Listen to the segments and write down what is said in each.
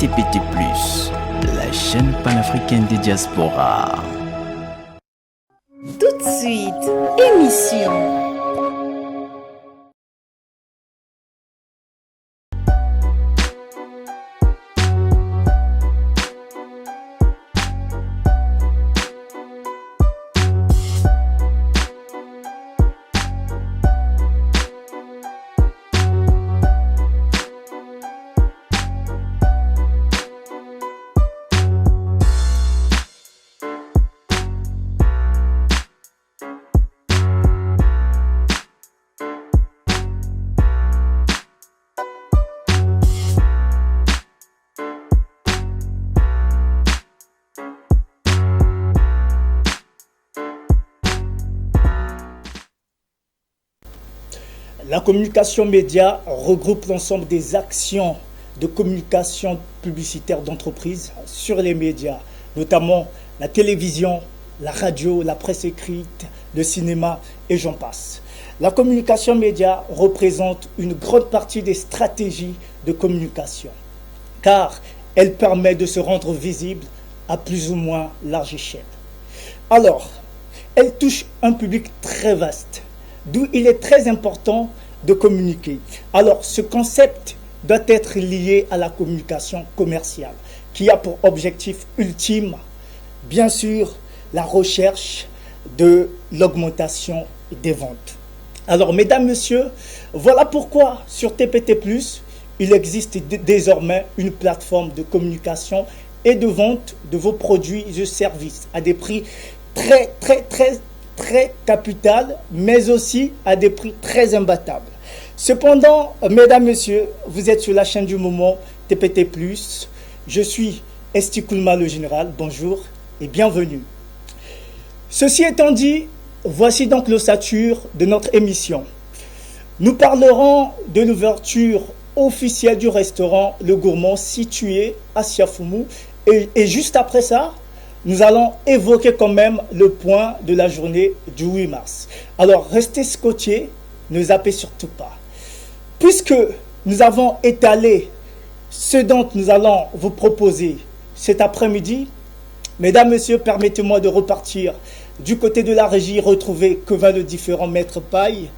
TPT+, la chaîne panafricaine des diasporas. Tout de suite, émission. La communication média regroupe l'ensemble des actions de communication publicitaire d'entreprises sur les médias, notamment la télévision, la radio, la presse écrite, le cinéma et j'en passe. La communication média représente une grande partie des stratégies de communication, car elle permet de se rendre visible à plus ou moins large échelle. Alors, elle touche un public très vaste, d'où il est très important de communiquer. Alors, ce concept doit être lié à la communication commerciale, qui a pour objectif ultime, bien sûr, la recherche de l'augmentation des ventes. Alors, mesdames, messieurs, voilà pourquoi sur TPT+, il existe désormais une plateforme de communication et de vente de vos produits et services à des prix très capital, mais aussi à des prix très imbattables. Cependant, mesdames, messieurs, vous êtes sur la chaîne du moment TPT+. Je suis Esti Koulma le général. Bonjour et bienvenue. Ceci étant dit, voici donc l'ossature de notre émission. Nous parlerons de l'ouverture officielle du restaurant Le Gourmand situé à Siafoumou. Et juste après ça, nous allons évoquer quand même le point de la journée du 8 mars. Alors, restez scotchés, ne zappez surtout pas. Puisque nous avons étalé ce dont nous allons vous proposer cet après-midi, mesdames, messieurs, permettez-moi de repartir du côté de la régie, retrouver que va le différent maître paille.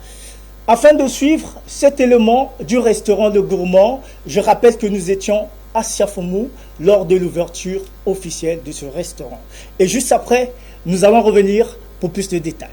Afin de suivre cet élément du restaurant Le Gourmand, je rappelle que nous étions à Siafoumou lors de l'ouverture officielle de ce restaurant. Et juste après, nous allons revenir pour plus de détails.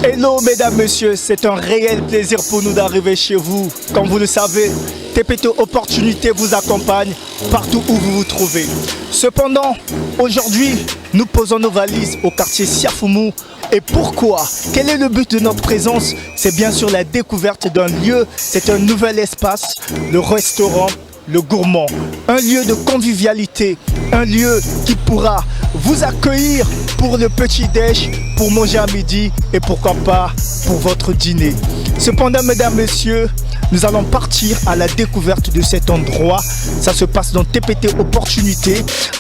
Hello mesdames, messieurs, c'est un réel plaisir pour nous d'arriver chez vous. Comme vous le savez, TPT Opportunité vous accompagne partout où vous vous trouvez. Cependant, aujourd'hui, nous posons nos valises au quartier Siafoumou. Et pourquoi? Quel est le but de notre présence? C'est bien sûr la découverte d'un lieu, c'est un nouvel espace, le restaurant Le Gourmand. Un lieu de convivialité, un lieu qui pourra vous accueillir pour le petit-déj, pour manger à midi et pourquoi pas pour votre dîner. Cependant, mesdames, messieurs, nous allons partir à la découverte de cet endroit. Ça se passe dans TPT Opportunité.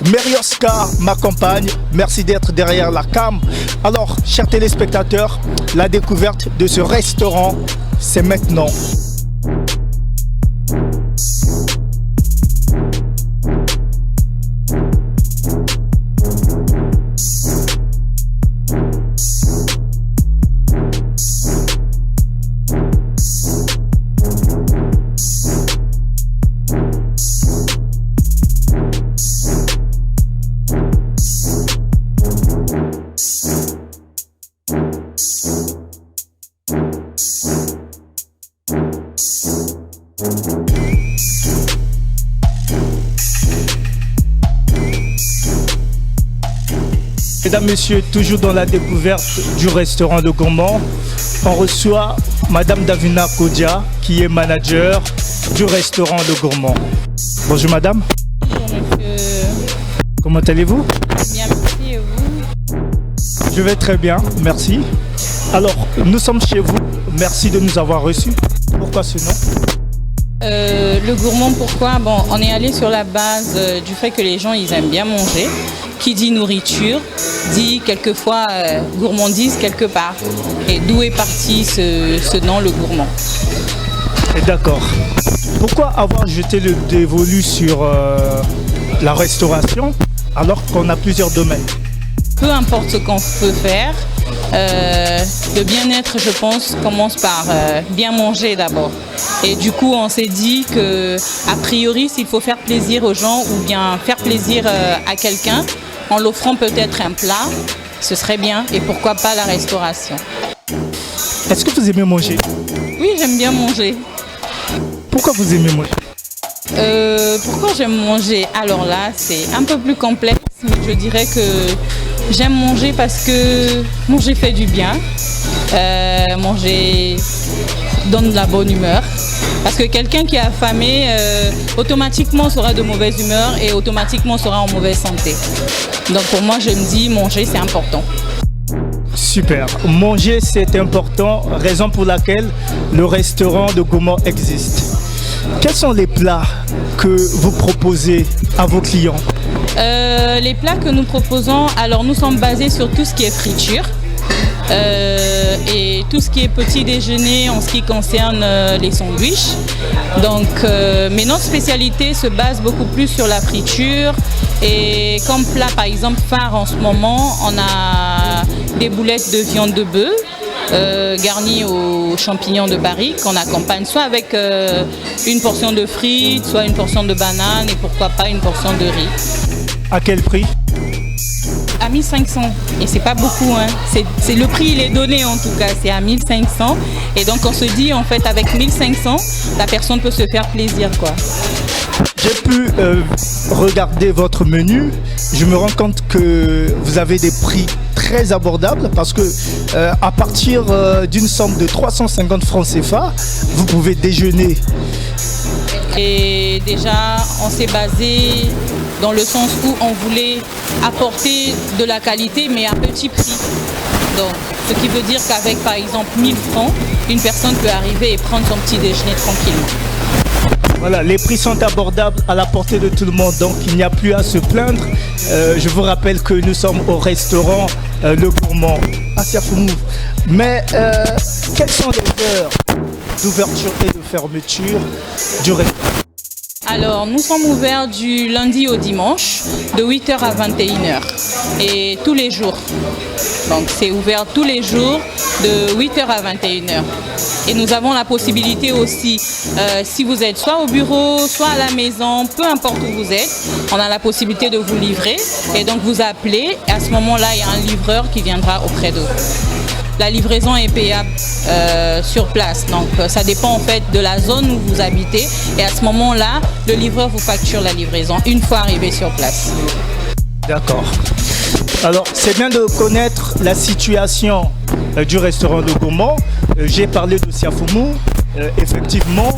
Mary Oscar m'accompagne. Merci d'être derrière la cam. Alors, chers téléspectateurs, la découverte de ce restaurant, c'est maintenant. Mesdames, messieurs, toujours dans la découverte du restaurant Le Gourmand, on reçoit Madame Davina Kodia, qui est manager du restaurant Le Gourmand. Bonjour madame. Bonjour monsieur. Comment allez-vous? Bien, merci et vous? Je vais très bien, merci. Alors, nous sommes chez vous, merci de nous avoir reçus. Pourquoi ce nom? Le Gourmand, pourquoi? Bon, on est allé sur la base du fait que les gens, ils aiment bien manger. qui dit nourriture dit quelquefois gourmandise quelque part. Et d'où est parti ce nom, le gourmand. D'accord. Pourquoi avoir jeté le dévolu sur la restauration alors qu'on a plusieurs domaines? Peu importe ce qu'on peut faire, le bien-être, je pense, commence par bien manger d'abord. Et du coup, on s'est dit que, a priori, s'il faut faire plaisir aux gens ou bien faire plaisir à quelqu'un, en l'offrant peut-être un plat, ce serait bien. Et pourquoi pas la restauration? Est-ce que vous aimez manger? Oui, j'aime bien manger. Pourquoi vous aimez manger? Pourquoi j'aime manger? Alors là, c'est un peu plus complexe, mais je dirais que j'aime manger parce que manger fait du bien. Manger donne de la bonne humeur. Parce que quelqu'un qui est affamé, automatiquement sera de mauvaise humeur et automatiquement sera en mauvaise santé. Donc pour moi, je me dis, manger, c'est important. Super. Manger, c'est important, raison pour laquelle le restaurant de gourmand existe. Quels sont les plats que vous proposez à vos clients? Les plats que nous proposons, alors nous sommes basés sur tout ce qui est friture et tout ce qui est petit déjeuner en ce qui concerne les sandwichs. Donc, mais notre spécialité se base beaucoup plus sur la friture et comme plat par exemple phare en ce moment, on a des boulettes de viande de bœuf. Garni aux champignons de Paris qu'on accompagne soit avec une portion de frites, soit une portion de banane et pourquoi pas une portion de riz. À quel prix? À 1500 et c'est pas beaucoup, hein. C'est le prix, il est donné en tout cas, c'est à 1500 et donc on se dit en fait avec 1500 la personne peut se faire plaisir quoi. J'ai pu regarder votre menu, je me rends compte que vous avez des prix très abordables parce que à partir d'une somme de 350 francs CFA, vous pouvez déjeuner. Et déjà, on s'est basé dans le sens où on voulait apporter de la qualité mais à petit prix. Donc, ce qui veut dire qu'avec par exemple 1000 francs, une personne peut arriver et prendre son petit déjeuner tranquillement. Voilà, les prix sont abordables à la portée de tout le monde, donc il n'y a plus à se plaindre. Je vous rappelle que nous sommes au restaurant Le Gourmand à Siafoumou. Mais quelles sont les heures d'ouverture et de fermeture du restaurant? Alors, nous sommes ouverts du lundi au dimanche, de 8h à 21h, et tous les jours. Donc, c'est ouvert tous les jours, de 8h à 21h. Et nous avons la possibilité aussi, si vous êtes soit au bureau, soit à la maison, peu importe où vous êtes, on a la possibilité de vous livrer. Et donc, vous appelez, et à ce moment-là, il y a un livreur qui viendra auprès de vous. La livraison est payable sur place, donc ça dépend en fait de la zone où vous habitez et à ce moment-là, le livreur vous facture la livraison une fois arrivé sur place. D'accord. Alors, c'est bien de connaître la situation du restaurant Le Gourmand. J'ai parlé de Siafoumou, effectivement,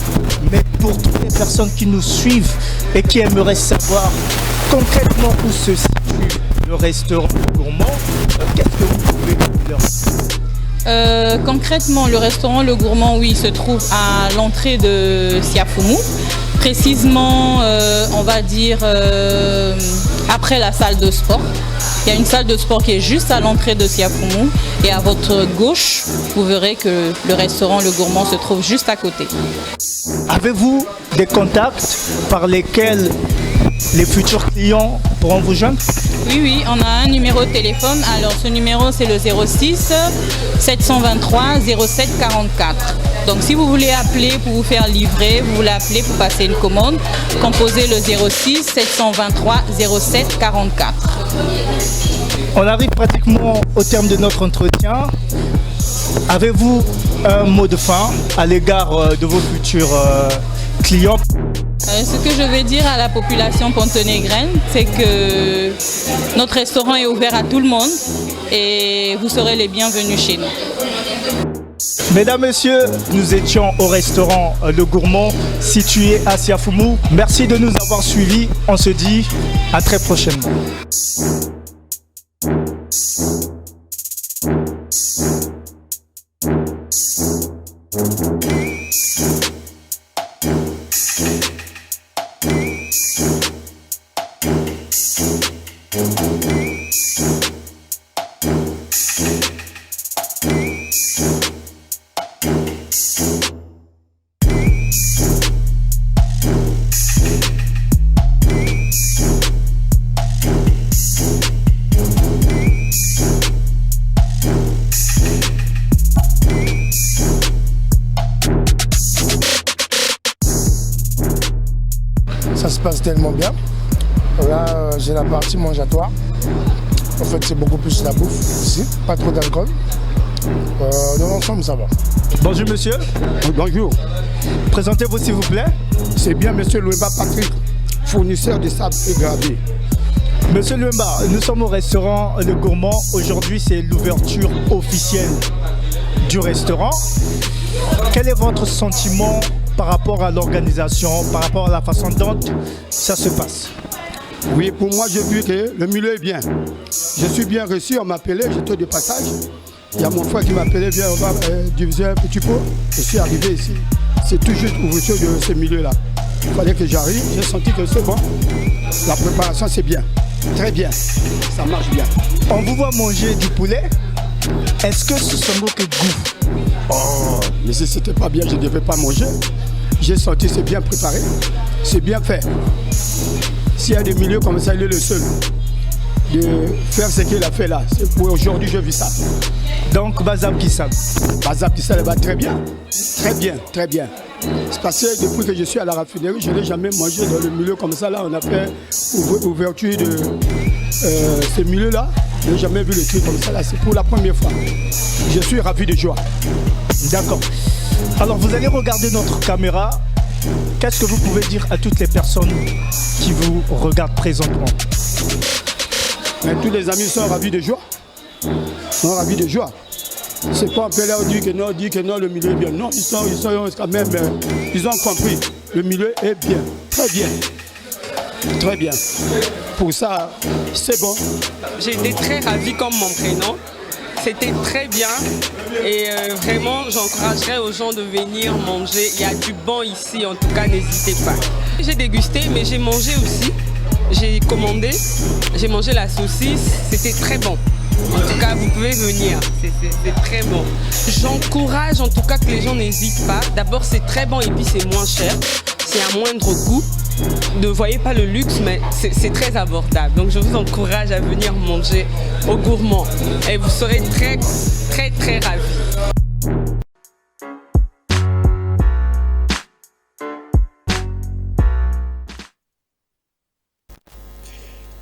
mais pour toutes les personnes qui nous suivent et qui aimeraient savoir concrètement où se situe le restaurant Le Gourmand, qu'est-ce que vous pouvez leur dire? Concrètement, le restaurant Le Gourmand, oui, se trouve à l'entrée de Siafoumou. Précisément, on va dire après la salle de sport. Il y a une salle de sport qui est juste à l'entrée de Siafoumou. Et à votre gauche, vous verrez que le restaurant Le Gourmand se trouve juste à côté. Avez-vous des contacts par lesquels les futurs clients pourront vous joindre? Oui, on a un numéro de téléphone. Alors ce numéro c'est le 06 723 07 44. Donc si vous voulez appeler pour vous faire livrer, vous voulez appeler pour passer une commande, composez le 06 723 07 44. On arrive pratiquement au terme de notre entretien. Avez-vous un mot de fin à l'égard de vos futurs clients? Ce que je vais dire à la population pontonégraine, c'est que notre restaurant est ouvert à tout le monde et vous serez les bienvenus chez nous. Mesdames, Messieurs, nous étions au restaurant Le Gourmand situé à Siafoumou. Merci de nous avoir suivis. On se dit à très prochainement. se passe tellement bien. Là, j'ai la partie mangeatoire. En fait, c'est beaucoup plus la bouffe ici, pas trop d'alcool. Dans l'ensemble, ça va. Bonjour monsieur. Bonjour. Présentez-vous s'il vous plaît. C'est bien monsieur Louemba Patrick, fournisseur de sable et gravier. Monsieur Louemba, nous sommes au restaurant Le Gourmand. Aujourd'hui, c'est l'ouverture officielle du restaurant. Quel est votre sentiment par rapport à l'organisation, par rapport à la façon dont ça se passe? Oui, pour moi, j'ai vu que le milieu est bien. Je suis bien reçu, on m'appelait, j'étais de passage. Il y a mon frère qui m'appelait, viens, on va diviser un petit pot. Je suis arrivé ici. C'est tout juste l'ouverture de ce milieu-là. Il fallait que j'arrive, j'ai senti que c'est bon. La préparation, c'est bien. Très bien. Ça marche bien. On vous voit manger du poulet. Est-ce que ce sont que goût? Oh, mais si c'était pas bien, je ne devais pas manger. J'ai senti c'est bien préparé, c'est bien fait. S'il y a des milieux comme ça, il est le seul de faire ce qu'il a fait là. C'est pour aujourd'hui, je vis ça. Donc, Bazab Kissam. Bazab Kissam va très bien. Très bien, très bien. C'est parce que depuis que je suis à la raffinerie, je n'ai jamais mangé dans le milieu comme ça. Là, on a fait ouverture de ce milieu-là. Je n'ai jamais vu le truc comme ça. Là, c'est pour la première fois. Je suis ravi de joie. D'accord. Alors, vous allez regarder notre caméra. Qu'est-ce que vous pouvez dire à toutes les personnes qui vous regardent présentement? Mais tous les amis sont ravis de joie. Sont ravis de joie. C'est pas on peut leur dire que non, le milieu est bien. Non, ils sont quand même, ils ont compris. Le milieu est bien, très bien. Très bien. Pour ça, c'est bon. J'ai été très ravie comme mon prénom. C'était très bien et vraiment j'encouragerais aux gens de venir manger. Il y a du bon ici, en tout cas n'hésitez pas. J'ai dégusté mais j'ai mangé aussi. J'ai commandé, j'ai mangé la saucisse, c'était très bon. En tout cas, vous pouvez venir, c'est très bon. J'encourage en tout cas que les gens n'hésitent pas. D'abord, c'est très bon et puis c'est moins cher. C'est à moindre coût. Ne voyez pas le luxe, mais c'est très abordable. Donc, je vous encourage à venir manger au Gourmand. Et vous serez très, très, très ravis.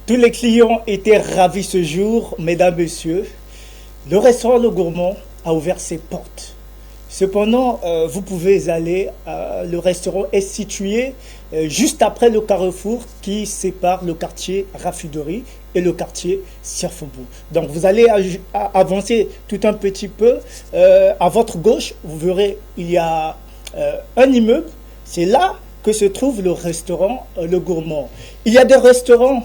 Tous les clients étaient ravis ce jour, mesdames, messieurs. Le restaurant Le Gourmand a ouvert ses portes. Cependant, vous pouvez aller, le restaurant est situé juste après le carrefour qui sépare le quartier Raffinerie et le quartier Sierfourbou. Donc vous allez avancer tout un petit peu. À votre gauche, vous verrez, il y a un immeuble. C'est là que se trouve le restaurant Le Gourmand. Il y a des restaurants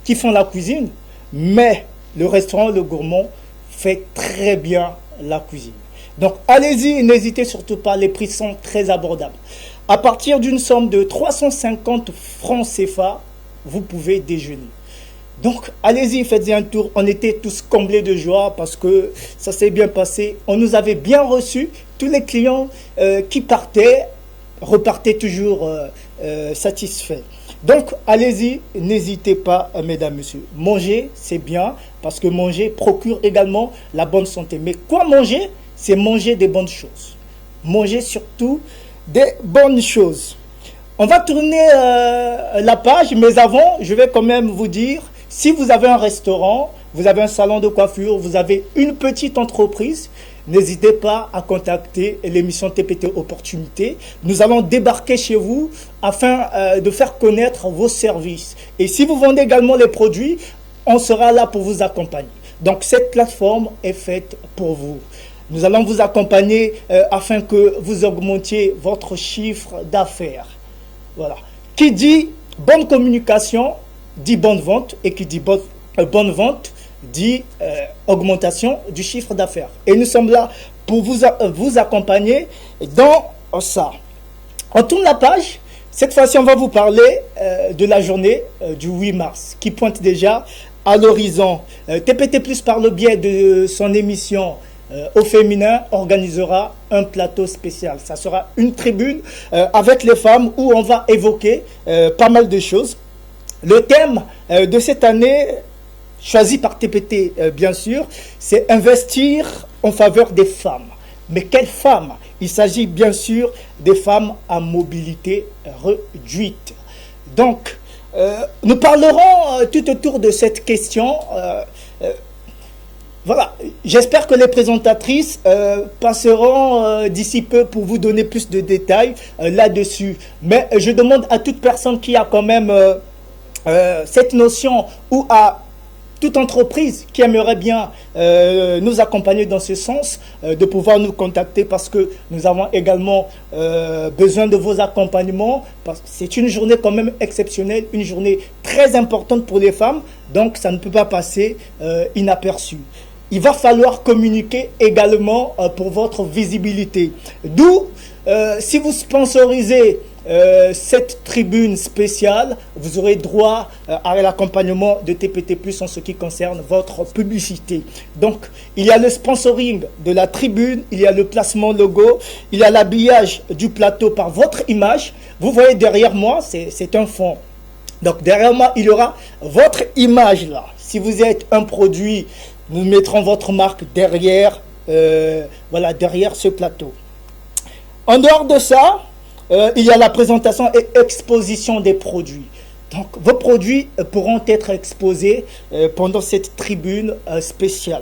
qui font la cuisine, mais le restaurant Le Gourmand fait très bien la cuisine. Donc allez-y, n'hésitez surtout pas, les prix sont très abordables. À partir d'une somme de 350 francs CFA, vous pouvez déjeuner. Donc allez-y, faites-y un tour. On était tous comblés de joie parce que ça s'est bien passé. On nous avait bien reçus. Tous les clients qui partaient repartaient toujours satisfaits. Donc, allez-y, n'hésitez pas, mesdames, messieurs. Manger, c'est bien, parce que manger procure également la bonne santé. Mais quoi manger? C'est manger des bonnes choses. Manger surtout des bonnes choses. On va tourner la page, mais avant, je vais quand même vous dire, si vous avez un restaurant, vous avez un salon de coiffure, vous avez une petite entreprise, n'hésitez pas à contacter l'émission TPT Opportunité. Nous allons débarquer chez vous afin de faire connaître vos services. Et si vous vendez également les produits, on sera là pour vous accompagner. Donc cette plateforme est faite pour vous. Nous allons vous accompagner afin que vous augmentiez votre chiffre d'affaires. Voilà. Qui dit bonne communication, dit bonne vente. Et qui dit bonne vente, dit augmentation du chiffre d'affaires. Et nous sommes là pour vous accompagner dans ça. On tourne la page. Cette fois-ci, on va vous parler de la journée du 8 mars qui pointe déjà à l'horizon. TPT Plus, par le biais de son émission au féminin, organisera un plateau spécial. Ça sera une tribune avec les femmes où on va évoquer pas mal de choses. Le thème de cette année, choisi par TPT bien sûr, c'est investir en faveur des femmes. Mais quelles femmes? Il s'agit bien sûr des femmes à mobilité réduite. Donc, nous parlerons tout autour de cette question. Voilà, j'espère que les présentatrices passeront d'ici peu pour vous donner plus de détails là-dessus. Mais je demande à toute personne qui a quand même cette notion ou à toute entreprise qui aimerait bien nous accompagner dans ce sens, de pouvoir nous contacter parce que nous avons également besoin de vos accompagnements. C'est une journée quand même exceptionnelle, une journée très importante pour les femmes, donc ça ne peut pas passer inaperçu. Il va falloir communiquer également pour votre visibilité. D'où, si vous sponsorisez cette tribune spéciale, vous aurez droit à l'accompagnement de TPT+, en ce qui concerne votre publicité. Donc, il y a le sponsoring de la tribune, il y a le placement logo, il y a l'habillage du plateau par votre image. Vous voyez derrière moi, c'est un fond. Donc, derrière moi, il y aura votre image là. Si vous êtes un produit, nous mettrons votre marque derrière, voilà, derrière ce plateau. En dehors de ça, il y a la présentation et exposition des produits. Donc, vos produits pourront être exposés pendant cette tribune spéciale.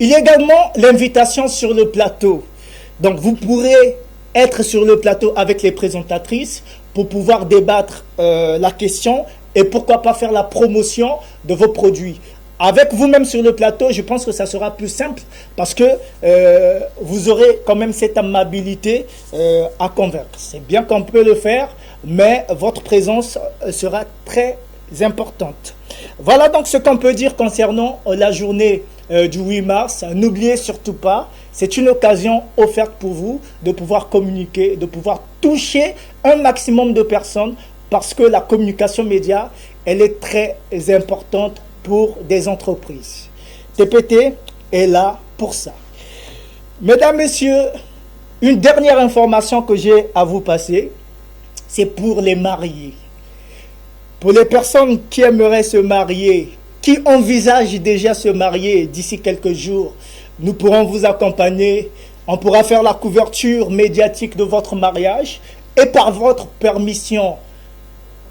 Il y a également l'invitation sur le plateau. Donc, vous pourrez être sur le plateau avec les présentatrices pour pouvoir débattre la question et pourquoi pas faire la promotion de vos produits. Avec vous-même sur le plateau, je pense que ça sera plus simple parce que vous aurez quand même cette amabilité à convaincre. C'est bien qu'on peut le faire, mais votre présence sera très importante. Voilà donc ce qu'on peut dire concernant la journée du 8 mars. N'oubliez surtout pas, c'est une occasion offerte pour vous de pouvoir communiquer, de pouvoir toucher un maximum de personnes parce que la communication média, elle est très importante pour des entreprises. TPT est là pour ça. Mesdames, Messieurs, une dernière information que j'ai à vous passer, c'est pour les mariés. Pour les personnes qui aimeraient se marier, qui envisagent déjà se marier d'ici quelques jours, nous pourrons vous accompagner. On pourra faire la couverture médiatique de votre mariage et par votre permission,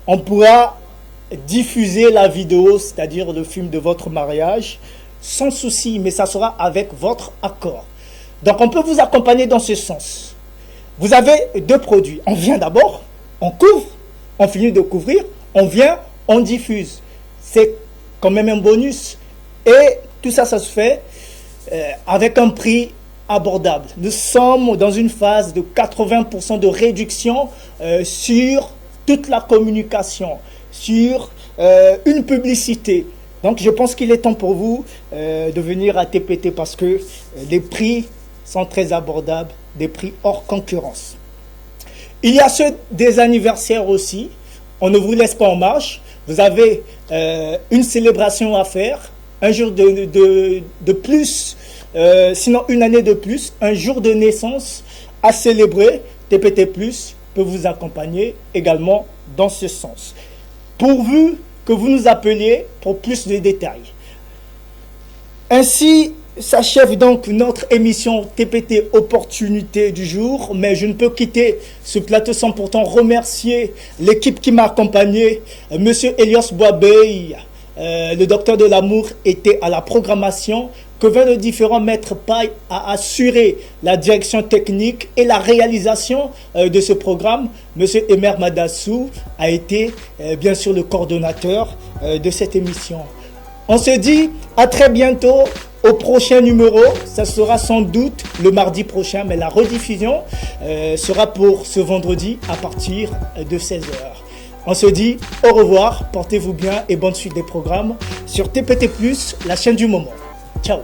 on pourra diffuser la vidéo, c'est-à-dire le film de votre mariage, sans souci, mais ça sera avec votre accord. Donc, on peut vous accompagner dans ce sens. Vous avez deux produits. On vient d'abord, on couvre, on finit de couvrir, on vient, on diffuse. C'est quand même un bonus. Et tout ça, ça se fait avec un prix abordable. Nous sommes dans une phase de 80% de réduction sur toute la communication, sur une publicité. Donc je pense qu'il est temps pour vous de venir à TPT parce que les prix sont très abordables, des prix hors concurrence. Il y a ceux des anniversaires aussi. On ne vous laisse pas en marche. Vous avez une célébration à faire, un jour de plus, sinon une année de plus, un jour de naissance à célébrer. TPT+, peut vous accompagner également dans ce sens. Pourvu que vous nous appeliez pour plus de détails. Ainsi s'achève donc notre émission TPT Opportunité du jour, mais je ne peux quitter ce plateau sans pourtant remercier l'équipe qui m'a accompagné. Monsieur Elios Boabey, le docteur de l'amour, était à la programmation. Kevin le différent maître Paille a assuré la direction technique et la réalisation de ce programme. Monsieur Emer Madassou a été bien sûr le coordonnateur de cette émission. On se dit à très bientôt au prochain numéro. Ça sera sans doute le mardi prochain, mais la rediffusion sera pour ce vendredi à partir de 16h. On se dit au revoir, portez-vous bien et bonne suite des programmes sur TPT+, la chaîne du moment. Ciao.